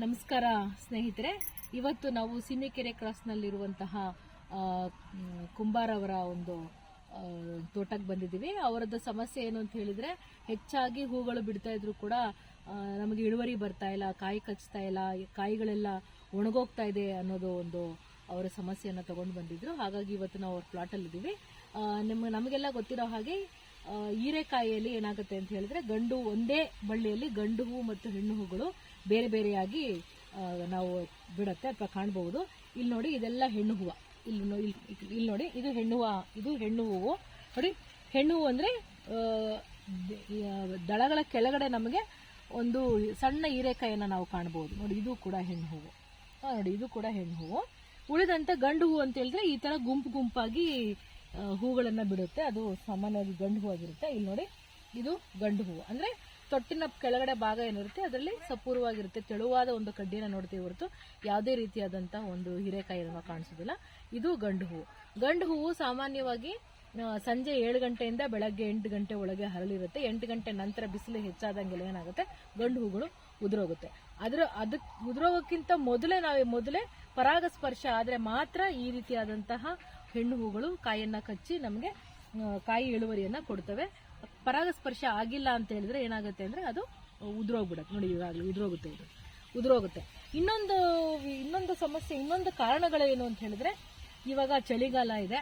ನಮಸ್ಕಾರ ಸ್ನೇಹಿತರೆ, ಇವತ್ತು ನಾವು ಸೀಮೆಕೆರೆ ಕ್ರಾಸ್ನಲ್ಲಿರುವಂತಹ ಕುಂಬಾರ್ ಅವರ ಒಂದು ತೋಟಕ್ಕೆ ಬಂದಿದ್ದೀವಿ. ಅವರದ್ದು ಸಮಸ್ಯೆ ಏನು ಅಂತ ಹೇಳಿದ್ರೆ, ಹೆಚ್ಚಾಗಿ ಹೂಗಳು ಬಿಡ್ತಾ ಇದ್ರು ಕೂಡ ನಮಗೆ ಇಳುವರಿ ಬರ್ತಾ ಇಲ್ಲ, ಕಾಯಿ ಕಚ್ತಾ ಇಲ್ಲ, ಕಾಯಿಗಳೆಲ್ಲ ಒಣಗೋಗ್ತಾ ಇದೆ ಅನ್ನೋದು ಒಂದು ಅವರ ಸಮಸ್ಯೆಯನ್ನು ತಗೊಂಡು ಬಂದಿದ್ರು. ಹಾಗಾಗಿ ಇವತ್ತು ನಾವು ಅವ್ರ ಪ್ಲಾಟಲ್ಲಿ ಇದ್ದೀವಿ. ನಮಗೆಲ್ಲ ಗೊತ್ತಿರೋ ಹಾಗೆ ಹೀರೆಕಾಯಿಯಲ್ಲಿ ಏನಾಗುತ್ತೆ ಅಂತ ಹೇಳಿದ್ರೆ, ಒಂದೇ ಬಳ್ಳಿಯಲ್ಲಿ ಗಂಡು ಹೂವು ಮತ್ತು ಹೆಣ್ಣು ಹೂಗಳು ಬೇರೆ ಬೇರೆಯಾಗಿ ನಾವು ಬಿಡುತ್ತೆ ಅಥವಾ ಕಾಣಬಹುದು. ಇಲ್ಲಿ ನೋಡಿ, ಇದೆಲ್ಲ ಹೆಣ್ಣು ಹೂವು. ಇಲ್ಲಿ ನೋಡಿ, ಇದು ಹೆಣ್ಣು ಹೂವು ನೋಡಿ. ಹೆಣ್ಣು ಹೂವು ಅಂದ್ರೆ ದಳಗಳ ಕೆಳಗಡೆ ನಮಗೆ ಒಂದು ಸಣ್ಣ ಹೀರೆಕಾಯಿಯನ್ನು ನಾವು ಕಾಣಬಹುದು ನೋಡಿ. ಇದು ಕೂಡ ಹೆಣ್ಣು ಹೂವು ನೋಡಿ, ಇದು ಕೂಡ ಹೆಣ್ಣು ಹೂವು. ಉಳಿದಂತೆ ಗಂಡು ಹೂವು ಅಂತ ಹೇಳಿದ್ರೆ ಈ ತರ ಗುಂಪಾಗಿ ಹೂಗಳನ್ನ ಬಿಡುತ್ತೆ. ಅದು ಸಾಮಾನ್ಯವಾಗಿ ಗಂಡು ಹೂ ಆಗಿರುತ್ತೆ. ಇಲ್ಲಿ ನೋಡಿ, ಇದು ಗಂಡು ಹೂವು ಅಂದ್ರೆ ತೊಟ್ಟಿನ ಕೆಳಗಡೆ ಭಾಗ ಏನಿರುತ್ತೆ ಅದರಲ್ಲಿ ಸಪೂರ್ವಾಗಿರುತ್ತೆ, ತೆಳುವಾದ ಒಂದು ಕಡ್ಡಿಯನ್ನು ನೋಡ್ತೀವಿ ಹೊರತು ಯಾವುದೇ ರೀತಿಯಾದಂತಹ ಒಂದು ಹೀರೆಕಾಯಿ ಕಾಣಿಸೋದಿಲ್ಲ. ಇದು ಗಂಡು ಹೂವು. ಗಂಡು ಹೂವು ಸಾಮಾನ್ಯವಾಗಿ ಸಂಜೆ 7 ಗಂಟೆಯಿಂದ ಬೆಳಗ್ಗೆ 8 ಗಂಟೆ ಒಳಗೆ ಹರಳಿರುತ್ತೆ. 8 ಗಂಟೆ ನಂತರ ಬಿಸಿಲು ಹೆಚ್ಚಾದಂಗೆಲ್ಲ ಏನಾಗುತ್ತೆ, ಗಂಡು ಹೂಗಳು ಉದುರೋಗುತ್ತೆ. ಅದಕ್ಕೆ ಉದುರೋಗೋಕ್ಕಿಂತ ಮೊದಲೇ ಪರಾಗಸ್ಪರ್ಶ ಆದ್ರೆ ಮಾತ್ರ ಈ ರೀತಿಯಾದಂತಹ ಹೆಣ್ಣು ಹೂಗಳು ಕಾಯಿಯನ್ನ ಕಚ್ಚಿ ನಮಗೆ ಕಾಯಿ ಇಳುವರಿಯನ್ನ ಕೊಡ್ತವೆ. ಪರಾಗಸ್ಪರ್ಶ ಆಗಿಲ್ಲ ಅಂತ ಹೇಳಿದ್ರೆ ಏನಾಗುತ್ತೆ ಅಂದ್ರೆ ಅದು ಉದುರೋಗ್ಬಿಡುತ್ತೆ ನೋಡಿ. ಈಗಾಗಲೇ ಉದುರೋಗುತ್ತೆ. ಇನ್ನೊಂದು ಸಮಸ್ಯೆ, ಇನ್ನೊಂದು ಕಾರಣಗಳೇನು ಅಂತ ಹೇಳಿದ್ರೆ, ಇವಾಗ ಚಳಿಗಾಲ ಇದೆ,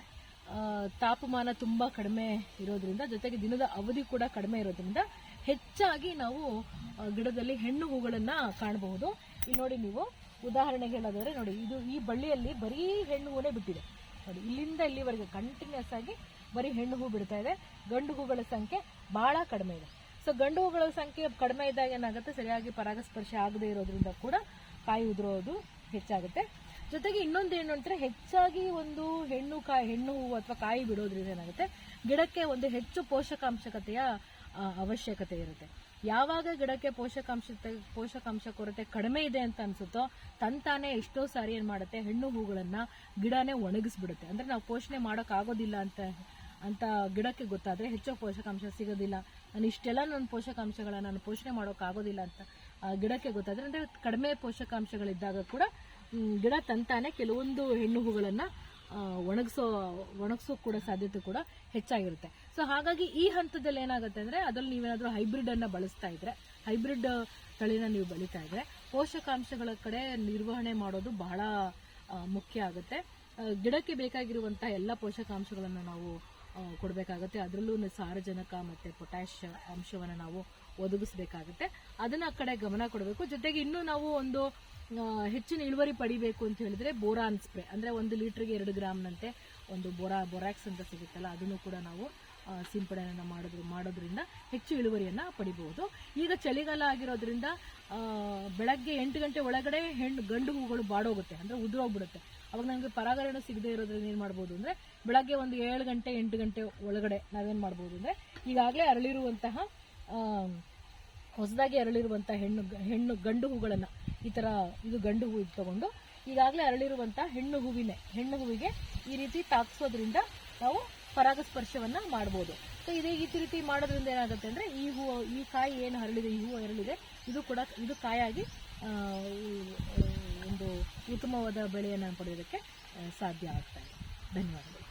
ತಾಪಮಾನ ತುಂಬಾ ಕಡಿಮೆ ಇರೋದ್ರಿಂದ, ಜೊತೆಗೆ ದಿನದ ಅವಧಿ ಕೂಡ ಕಡಿಮೆ ಇರೋದ್ರಿಂದ ಹೆಚ್ಚಾಗಿ ನಾವು ಗಿಡದಲ್ಲಿ ಹೆಣ್ಣು ಹೂಗಳನ್ನ ಕಾಣಬಹುದು. ಇಲ್ಲಿ ನೋಡಿ, ನೀವು ಉದಾಹರಣೆಗೆ ಹೇಳೋದಾದ್ರೆ ನೋಡಿ, ಈ ಬಳ್ಳಿಯಲ್ಲಿ ಬರೀ ಹೆಣ್ಣು ಹೂನೇ ಬಿಟ್ಟಿದೆ ನೋಡಿ. ಇಲ್ಲಿಂದ ಇಲ್ಲಿವರೆಗೆ ಕಂಟಿನ್ಯೂಸ್ ಆಗಿ ಬರೀ ಹೆಣ್ಣು ಹೂ ಬಿಡ್ತಾ ಇದೆ. ಗಂಡು ಹೂಗಳ ಸಂಖ್ಯೆ ಬಹಳ ಕಡಿಮೆ ಇದೆ. ಸೊ ಗಂಡು ಹೂಗಳ ಸಂಖ್ಯೆ ಕಡಿಮೆ ಇದ್ದಾಗ ಏನಾಗುತ್ತೆ, ಸರಿಯಾಗಿ ಪರಾಗಸ್ಪರ್ಶ ಆಗದೆ ಇರೋದ್ರಿಂದ ಕೂಡ ಕಾಯಿ ಉದುರೋದು ಹೆಚ್ಚಾಗುತ್ತೆ. ಜೊತೆಗೆ ಇನ್ನೊಂದು ಏನು ಅಂದ್ರೆ, ಹೆಚ್ಚಾಗಿ ಒಂದು ಹೆಣ್ಣು ಹೂವು ಅಥವಾ ಕಾಯಿ ಬಿಡೋದ್ರಿಂದ ಏನಾಗುತ್ತೆ, ಗಿಡಕ್ಕೆ ಒಂದು ಹೆಚ್ಚು ಪೋಷಕಾಂಶಕತೆಯ ಅವಶ್ಯಕತೆ ಇರುತ್ತೆ. ಯಾವಾಗ ಗಿಡಕ್ಕೆ ಪೋಷಕಾಂಶ ಕೊರತೆ ಕಡಿಮೆ ಇದೆ ಅಂತ ಅನ್ಸುತ್ತೋ, ತಂತಾನೆ ಎಷ್ಟೋ ಸಾರಿ ಏನ್ ಮಾಡುತ್ತೆ, ಹೆಣ್ಣು ಹೂಗಳನ್ನ ಗಿಡನೇ ಒಣಗಿಸ್ಬಿಡುತ್ತೆ. ಅಂದ್ರೆ ನಾವು ಪೋಷಣೆ ಮಾಡೋಕ್ ಆಗೋದಿಲ್ಲ ಅಂತ ಗಿಡಕ್ಕೆ ಗೊತ್ತಾದ್ರೆ, ಹೆಚ್ಚು ಪೋಷಕಾಂಶ ಸಿಗೋದಿಲ್ಲ, ನಾನು ಇಷ್ಟೆಲ್ಲ ನನ್ನ ಪೋಷಕಾಂಶಗಳನ್ನ ನಾನು ಪೋಷಣೆ ಮಾಡೋಕ್ ಆಗೋದಿಲ್ಲ ಅಂತ ಗಿಡಕ್ಕೆ ಗೊತ್ತಾದ್ರೆ, ಅಂದ್ರೆ ಕಡಿಮೆ ಪೋಷಕಾಂಶಗಳಿದ್ದಾಗ ಕೂಡ ಗಿಡ ತಂತಾನೆ ಕೆಲವೊಂದು ಹೆಣ್ಣು ಹೂಗಳನ್ನ ಒಣಗಿಸೋ ಕೂಡ ಸಾಧ್ಯತೆ ಕೂಡ ಹೆಚ್ಚಾಗಿರುತ್ತೆ. ಸೊ ಹಾಗಾಗಿ ಈ ಹಂತದಲ್ಲಿ ಏನಾಗುತ್ತೆ ಅಂದ್ರೆ, ಅದ್ರಲ್ಲಿ ನೀವೇನಾದ್ರೂ ಹೈಬ್ರಿಡ್ ಅನ್ನ ಬಳಸ್ತಾ ಇದ್ರೆ, ಹೈಬ್ರಿಡ್ ತಳಿನ ನೀವು ಬೆಳೀತಾ ಇದ್ರೆ, ಪೋಷಕಾಂಶಗಳ ಕಡೆ ನಿರ್ವಹಣೆ ಮಾಡೋದು ಬಹಳ ಮುಖ್ಯ ಆಗುತ್ತೆ. ಗಿಡಕ್ಕೆ ಬೇಕಾಗಿರುವಂತಹ ಎಲ್ಲ ಪೋಷಕಾಂಶಗಳನ್ನ ನಾವು ಕೊಡಬೇಕಾಗುತ್ತೆ. ಅದರಲ್ಲೂ ಸಾರಜನಕ ಮತ್ತೆ ಪೊಟ್ಯಾಶ್ ಅಂಶವನ್ನ ನಾವು ಒದಗಿಸಬೇಕಾಗುತ್ತೆ. ಅದನ್ನ ಆ ಕಡೆ ಗಮನ ಕೊಡಬೇಕು. ಜೊತೆಗೆ ಇನ್ನೂ ನಾವು ಒಂದು ಹೆಚ್ಚಿನ ಇಳುವರಿ ಪಡಿಬೇಕು ಅಂತ ಹೇಳಿದ್ರೆ, ಬೋರಾನ್ ಸ್ಪ್ರೇ ಅಂದ್ರೆ 1 ಲೀಟರ್ಗೆ 2 ಗ್ರಾಮ್ನಂತೆ ಒಂದು ಬೋರಾಕ್ಸ್ ಅಂತ ಸಿಗುತ್ತಲ್ಲ, ಅದನ್ನು ಕೂಡ ನಾವು ಸಿಂಪಡಣೆಯನ್ನು ಮಾಡೋದ್ರಿಂದ ಹೆಚ್ಚು ಇಳುವರಿಯನ್ನ ಪಡಿಬಹುದು. ಈಗ ಚಳಿಗಾಲ ಆಗಿರೋದ್ರಿಂದ ಬೆಳಗ್ಗೆ 8 ಗಂಟೆ ಒಳಗಡೆ ಗಂಡು ಹೂಗಳು ಬಾಡೋಗುತ್ತೆ, ಅಂದ್ರೆ ಉದುರೋಗ್ಬಿಡುತ್ತೆ. ಅವಾಗ ನಮಗೆ ಪರಾಗರಣೆ ಸಿಗದೆ ಇರೋದ್ರಿಂದ ಏನ್ ಮಾಡ್ಬೋದು ಅಂದ್ರೆ, ಬೆಳಗ್ಗೆ ಒಂದು 7 ಗಂಟೆ 8 ಗಂಟೆ ಒಳಗಡೆ ನಾವೇನ್ ಮಾಡ್ಬೋದು ಅಂದ್ರೆ, ಈಗಾಗಲೇ ಅರಳಿರುವಂತಹ ಹೊಸದಾಗಿ ಅರಳಿರುವಂತಹ ಗಂಡು ಹೂಗಳನ್ನ ಇದು ಗಂಡು ಹೂ ತಗೊಂಡು ಈಗಾಗಲೇ ಅರಳಿರುವಂತಹ ಹೆಣ್ಣು ಹೂವಿಗೆ ಈ ರೀತಿ ತಾಕ್ಸೋದ್ರಿಂದ ನಾವು ಪರಾಗಸ್ಪರ್ಶವನ್ನ ಮಾಡಬಹುದು. ಸೊ ಈ ರೀತಿ ಮಾಡೋದ್ರಿಂದ ಏನಾಗುತ್ತೆ ಅಂದ್ರೆ, ಈ ಕಾಯಿ ಏನು ಹರಳಿದೆ, ಈ ಹೂವು ಹರಳಿದೆ, ಇದು ಕಾಯಾಗಿ ಒಂದು ಉತ್ತಮವಾದ ಬೆಳೆಯನ್ನು ಪಡೆಯೋದಕ್ಕೆ ಸಾಧ್ಯ ಆಗ್ತಾ ಇದೆ. ಧನ್ಯವಾದಗಳು.